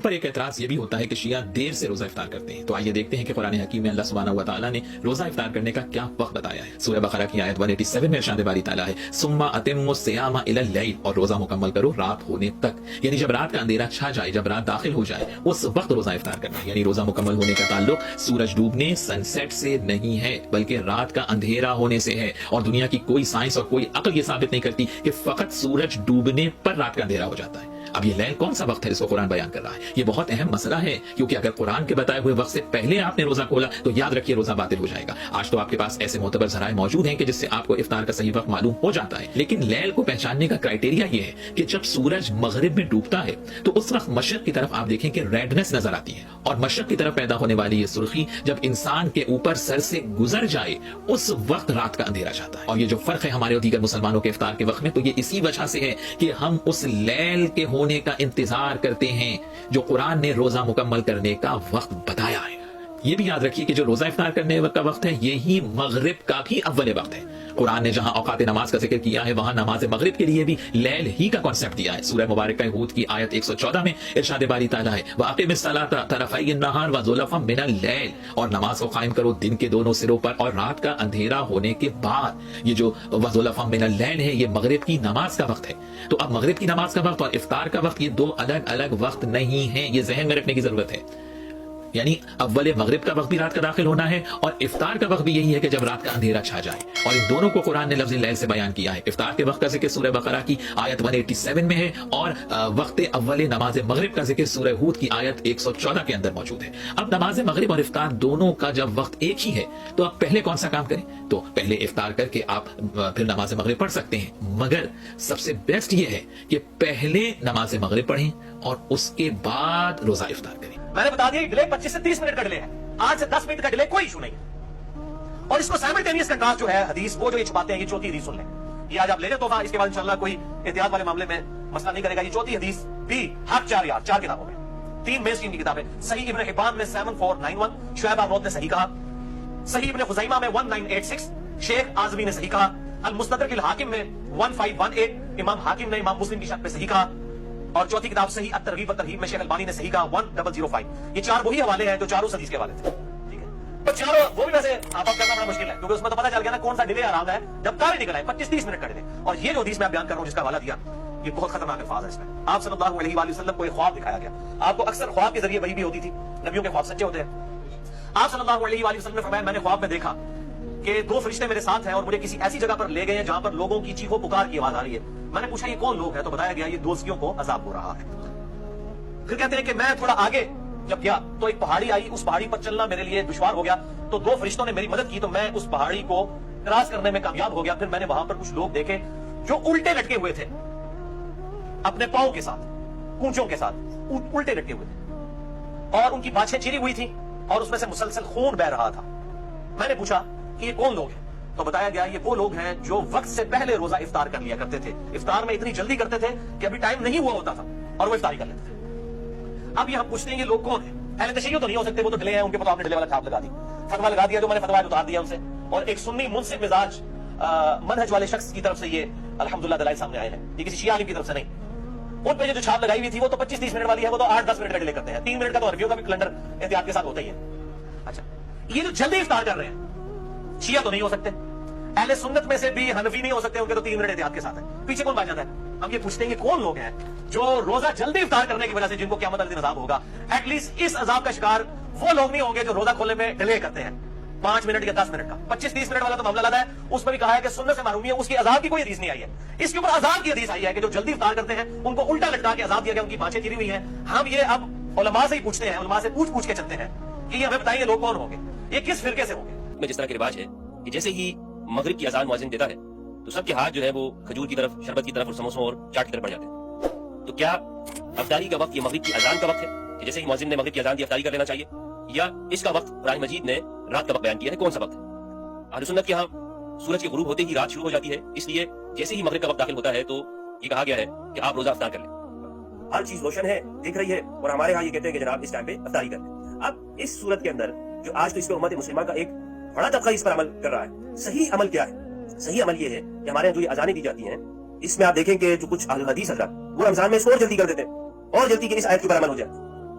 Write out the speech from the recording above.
پر ایک اعتراض یہ بھی ہوتا ہے کہ شیعہ دیر سے روزہ افطار کرتے ہیں، تو آئیے دیکھتے ہیں کہ قرآن حکیم میں اللہ سبحانہ و تعالیٰ نے روزہ افطار کرنے کا کیا وقت بتایا ہے۔ سورہ بقرہ کی آیت 187 میں ارشاد باری تعالیٰ ہے ثم اتموا الصیام الی اللیل، اور روزہ مکمل کرو رات ہونے تک، یعنی جب رات کا اندھیرا چھا جائے، جب رات داخل ہو جائے اس وقت روزہ افطار کرنا ہے۔ یعنی روزہ مکمل ہونے کا تعلق سورج ڈوبنے سن سیٹ سے نہیں ہے بلکہ رات کا اندھیرا ہونے سے ہے، اور دنیا کی کوئی سائنس اور کوئی عقل یہ ثابت نہیں کرتی کہ فقط سورج ڈوبنے پر رات کا اندھیرا ہو جاتا ہے۔ اب یہ لیل کون سا وقت ہے جس کو قرآن بیان کر رہا ہے؟ یہ بہت اہم مسئلہ ہے، کیونکہ اگر قرآن کے بتائے ہوئے وقت سے پہلے آپ نے روزہ کھولا تو یاد رکھیے روزہ باطل ہو جائے گا۔ آج تو آپ کے پاس ایسے معتبر ذرائع موجود ہیں کہ جس سے آپ کو افطار کا صحیح وقت معلوم ہو جاتا ہے، لیکن لیل کو پہچاننے کا کرائٹیریا یہ ہے کہ جب سورج مغرب میں ڈوبتا ہے تو اس وقت مشرق کی طرف آپ دیکھیں کہ ریڈنس نظر آتی ہے، اور مشرق کی طرف پیدا ہونے والی یہ سرخی جب انسان کے اوپر سر سے گزر جائے اس وقت رات کا اندھیرا جاتا ہے۔ اور یہ جو فرق ہے ہمارے اور دیگر مسلمانوں کے افطار کے وقت میں، تو یہ اسی وجہ سے ہے کہ ہم اس لیل کے ہونے کا انتظار کرتے ہیں جو قرآن نے روزہ مکمل کرنے کا وقت بتایا ہے۔ یہ بھی یاد رکھیے کہ جو روزہ افطار کرنے کا وقت ہے یہی مغرب کا بھی اول وقت ہے۔ قرآن نے جہاں اوقات نماز کا ذکر کیا ہے وہاں نماز مغرب کے لیے بھی لیل ہی کا کانسیپٹ دیا ہے۔ سورہ مبارکہ ہود کی آیت 114 میں ارشاد باری تعالیٰ ہے وَأَقِمِ الصَّلَاةَ طَرَفَيِ النَّهَارِ وَزُلَفًا مِنَ اللَّيْلِ، اور نماز کو قائم کرو دن کے دونوں سروں پر اور رات کا اندھیرا ہونے کے بعد۔ یہ جو وَزُلَفًا مِنَ اللَّيْلِ ہے یہ مغرب کی نماز کا وقت ہے۔ تو اب مغرب کی نماز کا وقت اور افطار کا وقت یہ دو الگ الگ وقت نہیں ہیں، یہ ذہن میں رکھنے کی ضرورت ہے۔ یعنی اول مغرب کا وقت بھی رات کا داخل ہونا ہے اور افطار کا وقت بھی یہی ہے کہ جب رات کا اندھیرا چھا جائے، اور ان دونوں کو قرآن نے لفظ لیل سے بیان کیا ہے۔ افطار کے وقت کا ذکر سورہ بقرہ کی آیت 187 میں ہے، اور وقت اول نماز مغرب کا ذکر سورہ ہود کی آیت 114 کے اندر موجود ہے۔ اب نماز مغرب اور افطار دونوں کا جب وقت ایک ہی ہے تو اب پہلے کون سا کام کریں؟ تو پہلے افطار کر کے آپ پھر نماز مغرب پڑھ سکتے ہیں، مگر سب سے بیسٹ یہ ہے کہ پہلے نماز مغرب پڑھیں اور اس کے بعد روزہ افطار کریں۔ میں نے بتا دیا ڈیلے 25 سے 30 منٹ کا ڈیلے ہے، 8 سے 10 منٹ کا ڈیلے کوئی ایشو نہیں ہے۔ اور اس کو سائملٹینیس کنٹراسٹ جو ہے حدیث وہ جو یہ چھپاتے ہیں، یہ چوتھی حدیث سن لیں، یہ آج آپ لے لیں تحفہ، اس کے بعد انشاءاللہ کوئی احتیاط والے معاملے میں مسئلہ نہیں کرے گا۔ یہ چوتھی حدیث بھی حق 4 کتابوں میں، 3 مین اسٹریم کی کتابیں، صحیح ابن حبان میں 7491، شعیب آباد نے صحیح کہا، صحیح ابن خزیمہ میں 1986، شیخ آزمی نے صحیح کہا، المستدرک الحاکم میں 1518، امام حاکم نے امام مسلم کی شرح پہ صحیح کہا، اور چوتھی کتاب صحیح الترغیب والترہیب میں شیخ البانی نے صحیح کہا 1005۔ یہ 4 وہی حوالے ہیں جو چاروں حدیث کے حوالے تھے، ٹھیک ہے؟ تو چاروں وہ بھی ویسے آپ کرنا بڑا مشکل ہے، کیونکہ اس میں تو پتہ چل گیا نا کون سا ڈیلے آرام ہے، جب تارے نکل آئے 25-30 منٹ کا ڈیلے۔ اور یہ جو حدیث میں بیان کر رہا ہوں جس کا حوالہ دیا، یہ بہت خطرناک الفاظ ہے اس میں۔ آپ صلی اللہ علیہ وآلہ وسلم کو ایک خواب دکھایا گیا، آپ کو اکثر خواب کے ذریعے وحی بھی ہوتی تھی، نبیوں کے خواب سچے ہوتے ہیں۔ آپ صلی اللہ علیہ وآلہ وسلم نے فرمایا میں نے خواب میں دیکھا کہ 2 فرشتے میرے ساتھ ہیں اور مجھے کسی ایسی جگہ پر لے گئے ہیں جہاں پر لوگوں کی چیخو پکار کی آواز آ رہی ہے۔ میں نے پوچھا یہ کون لوگ ہیں؟ تو بتایا گیا یہ دوزخیوں کو عذاب ہو رہا ہے۔ پھر کہتے ہیں کہ میں تھوڑا آگے جب گیا تو ایک پہاڑی آئی، اس پہاڑی پر چلنا میرے لیے دشوار ہو گیا، تو 2 فرشتوں نے میری مدد کی تو میں اس پہاڑی کو کراس کرنے میں کامیاب ہو گیا۔ پھر میں نے وہاں پر کچھ لوگ دیکھے جو الٹے لٹکے ہوئے تھے، اپنے پاؤں کے ساتھ، کونچوں کے ساتھ الٹے لٹکے ہوئے تھے، اور ان کی باچھیں چری ہوئی تھی اور اس میں سے مسلسل خون بہ رہا تھا۔ میں نے پوچھا کہ یہ کون لوگ ہیں؟ تو بتایا گیا یہ وہ لوگ ہیں جو وقت سے پہلے روزہ افطار کر لیا کرتے تھے، افطار میں اتنی جلدی کرتے تھے کہ ابھی ٹائم نہیں ہوا ہوتا تھا اور وہ افطاری کر لیتے تھے۔ اب یہ ہم پوچھتے ہیں یہ لوگ کون ہیں؟ اہل تشیع تو نہیں ہو سکتے، وہ تو ڈلے ہیں، ان کے پاس آپ نے ڈلے والا چھاپ لگا دی، فتویٰ لگا دیا، جو میں نے فتویٰ اتار دیا ان سے، اور ایک سنی منصف مزاج منہج والے شخص کی طرف سے یہ الحمدللہ دلائل سامنے آئے ہیں، یہ کسی شیعہ عالم کی طرف سے نہیں۔ ان پہ جو چھاپ لگائی ہوئی تھی وہ تو 25-30 منٹ والی ہے، وہ تو 8-10 منٹ کا ڈیلے کرتے ہیں، 3 منٹ کا تو عربیوں کا بھی کیلنڈر احتیاط کے ساتھ ہوتا ہی ہے۔ اچھا یہ جو جلدی افطار کر رہے ہیں شیعہ تو نہیں ہو سکتے، اہل سنت میں سے بھی حنفی نہیں ہو سکتے، ان کے تو 3 منٹ احتیاط کے ساتھ ہے۔ پیچھے کون بچ جاتا ہے؟ ہم یہ پوچھتے ہیں کہ کون لوگ ہیں جو روزہ جلدی افطار کرنے کی وجہ سے جن کو قیامت والے دن عذاب ہوگا۔ ایٹ لیسٹ اس عذاب کا شکار وہ لوگ نہیں ہوں گے جو روزہ کھولنے میں ڈیلے کرتے ہیں 5 منٹ یا 10 منٹ کا۔ 25-30 منٹ والا تو معاملہ ہے، اس میں بھی کہا ہے کہ سنت سے محرومی ہے، اس کی عذاب کی کوئی حدیث نہیں آئی ہے۔ اس کے اوپر عذاب کی حدیث آئی ہے کہ جو جلدی افطار کرتے ہیں ان کو الٹا لٹکا کے عذاب دیا گیا، ان کی باچھیں چری ہوئی ہیں۔ ہم یہ اب علماء سے ہی پوچھتے ہیں، علماء سے پوچھ کے چلتے ہیں کہ یہ ہمیں بتائیں یہ لوگ کون ہوں گے، یہ کس فرقے سے ہوں گے۔ میں جس طرح کے رواج ہے کہ جیسے ہی مغرب کی اذان مؤذن دیتا ہے تو سب کے ہاتھ جو ہے وہ کھجور کی طرف، شربت کی طرف اور سموسوں اور چاٹ کی طرف بڑھ جاتے ہیں۔ تو کیا افطاری کا وقت یہ مغرب کی اذان کا وقت ہے کہ جیسے ہی مؤذن نے مغرب کی اذان دی افطاری کر لینا چاہیے، یا اس کا وقت قرآن مجید نے رات کا وقت بیان کیا ہے؟ کون سا وقت ہے؟ اہل سنت کے ہاں سورج کے غروب ہوتے ہی رات شروع ہو جاتی ہے، اس لیے جیسے ہی مغرب کا وقت داخل ہوتا ہے تو یہ کہا گیا ہے کہ آپ روزہ افطار کر لیں۔ ہر چیز روشن ہے، دکھ رہی ہے، اور ہمارے ہاں یہ کہتے ہیں کہ جناب اس ٹائم پہ افطاری کر لیں۔ اب اس صورت کے اندر جو آج تو اس پہ امت مسلمہ کا ایک بڑا طبقہ اس پر عمل کر رہا ہے، صحیح عمل کیا ہے؟ صحیح عمل یہ ہے کہ ہمارے یہاں جو یہ اذانیں دی جاتی ہیں اس میں آپ دیکھیں کہ جو کچھ اہل حدیث حضرات وہ رمضان میں اس کو اور جلدی کر دیتے ہیں، اور جلدی کہ اس آیت کے اوپر عمل ہو جائے،